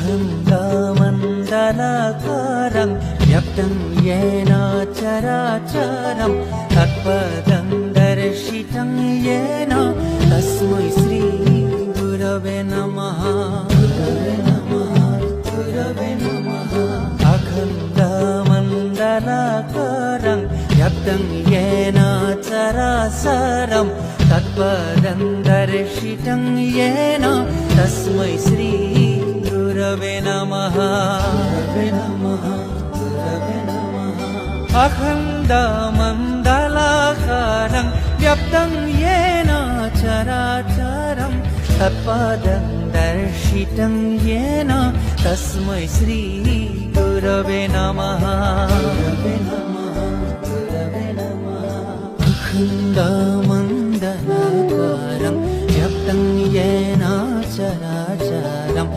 अखण्डमण्डलाकारं व्याप्तं येन चराचरं तत्पदं दर्शितं येन तस्मै श्री गुरवे नमः। अखण्डमण्डलाकारं व्याप्तं येन चराचरं तत्पदं दर्शितं येन तस्मै श्री गुरवे नमः। अखण्डमण्डलाकारं व्याप्तं येन चराचरं तत्पदं दर्शितं येन तस्मै श्री गुरवे नमः। अखण्डमण्डलाकारं व्याप्तं येन चराचरं